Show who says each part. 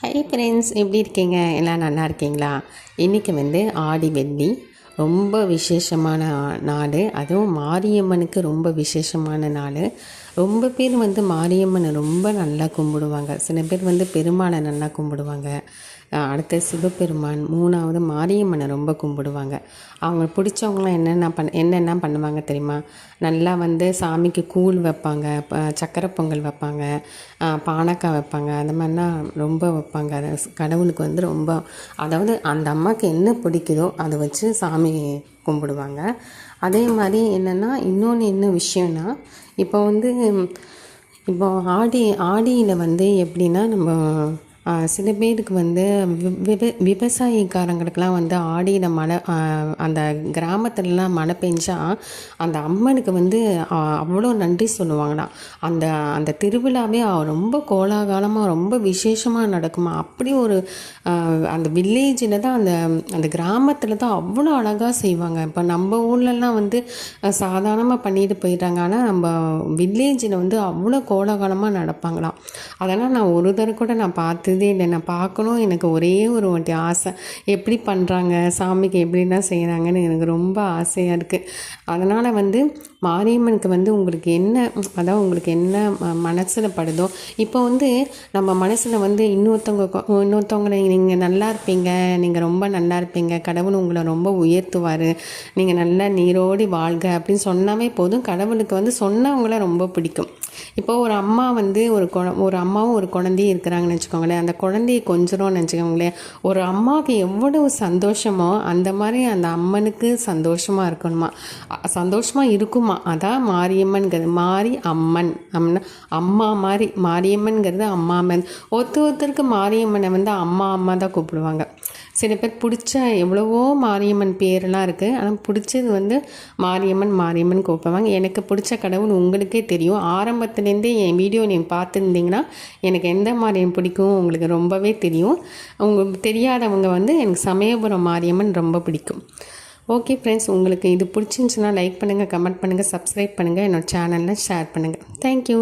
Speaker 1: Hi friends, எப்படி இருக்கீங்க? எல்லாம் நல்லா இருக்கீங்களா? இன்றைக்கி ஆடி வெள்ளி ரொம்ப விசேஷமான நாள். அதுவும் மாரியம்மனுக்கு ரொம்ப விசேஷமான நாள். ரொம்ப பேர் மாரியம்மனை ரொம்ப நல்லா கும்பிடுவாங்க. சில பேர் பெருமாளை நல்லா கும்பிடுவாங்க. அடுத்த சிவபெருமான், மூணாவது மாரியம்மனை ரொம்ப கும்பிடுவாங்க. அவங்க பிடிச்சவங்களாம் என்னென்ன பண்ணுவாங்க தெரியுமா? நல்லா சாமிக்கு கூழ் வைப்பாங்க, சக்கரை பொங்கல் வைப்பாங்க, பானக்காய் வைப்பாங்க. அந்த மாதிரிலாம் ரொம்ப வைப்பாங்க. அதை கடவுளுக்கு ரொம்ப, அதாவது அந்த அம்மாவுக்கு என்ன பிடிக்குதோ அதை வச்சு சாமி கும்பிடுவாங்க. அதே மாதிரி என்னென்னா, இன்னொன்று என்ன விஷயம்னா, இப்போ இப்போ ஆடியில் எப்படின்னா, நம்ம சில பேருக்கு விவசாயிக்காரங்களுக்கெல்லாம் ஆடியில் மழை, அந்த கிராமத்துலலாம் மழை பெஞ்சால் அந்த அம்மனுக்கு அவ்வளோ நன்றி சொல்லுவாங்களாம். அந்த அந்த திருவிழாவே ரொம்ப கோலாகலமாக ரொம்ப விசேஷமாக நடக்குமா. அப்படி ஒரு அந்த வில்லேஜில் தான், அந்த அந்த கிராமத்தில் தான் அவ்வளோ அழகாக செய்வாங்க. இப்போ நம்ம ஊர்லலாம் சாதாரணமாக பண்ணிட்டு போயிட்டாங்க. ஆனால் நம்ம வில்லேஜில் அவ்வளோ கோலாகலமாக நடப்பாங்களாம். அதெல்லாம் நான் ஒரு தடவை கூட நான் பார்த்ததே இல்லை. நான் பார்க்கணும், எனக்கு ஒரே ஒரு வாட்டி ஆசை. எப்படி பண்ணுறாங்க, சாமிக்கு எப்படிலாம் செய்கிறாங்கன்னு எனக்கு ரொம்ப ஆசையாக இருக்குது. அதனால் மாரியம்மனுக்கு உங்களுக்கு என்ன, அதாவது உங்களுக்கு என்ன மனசில் படுதோ, இப்போ நம்ம மனசில் இன்னொருத்தவங்களை நீங்கள் நல்லா இருப்பீங்க, நீங்கள் ரொம்ப நல்லா இருப்பீங்க, கடவுள் உங்களை ரொம்ப உயர்த்துவார், நீங்கள் நல்லா நீரோடி வாழ்க அப்படின்னு சொன்னாவே போதும். கடவுளுக்கு சொன்னவங்கள ரொம்ப பிடிக்கும். இப்போ ஒரு அம்மா ஒரு அம்மாவும் ஒரு குழந்தையும் இருக்கிறாங்கன்னு வச்சுக்கோங்களேன். அந்த குழந்தைய கொஞ்சம்னு வச்சுக்கோங்களேன். ஒரு அம்மாவுக்கு எவ்வளவு சந்தோஷமோ அந்த மாதிரி அந்த அம்மனுக்கு சந்தோஷமாக இருக்கணுமா, சந்தோஷமாக இருக்குமா. அதான் மாரியம்மன்கிறது. மாரி அம்மன் அம்மா மாதிரி, மாரியம்மன்கிறது அம்மா அம்மன். ஒருத்தருக்கு மாரியம்மனை அம்மா அம்மா தான் கூப்பிடுவாங்க. சில பேர் பிடிச்ச எவ்வளவோ மாரியம்மன் பேரெல்லாம் இருக்குது. ஆனால் பிடிச்சது மாரியம்மன் கூப்பிடுவாங்க. எனக்கு பிடிச்ச கடவுள் உங்களுக்கே தெரியும். ஆரம்பத்துலேருந்தே என் வீடியோ நீங்கள் பார்த்துருந்தீங்கன்னா எனக்கு எந்த மாரியம்மன் பிடிக்கும் உங்களுக்கு ரொம்பவே தெரியும். உங்களுக்கு தெரியாதவங்க எனக்கு சமயபுரம் மாரியம்மன் ரொம்ப பிடிக்கும். ஓகே ஃப்ரெண்ட்ஸ், உங்களுக்கு இது பிடிச்சிருந்துச்சுன்னா லைக் பண்ணுங்கள், கமெண்ட் பண்ணுங்கள், சப்ஸ்கிரைப் பண்ணுங்கள், என்னோடய சேனலில் ஷேர் பண்ணுங்கள். தேங்க்யூ.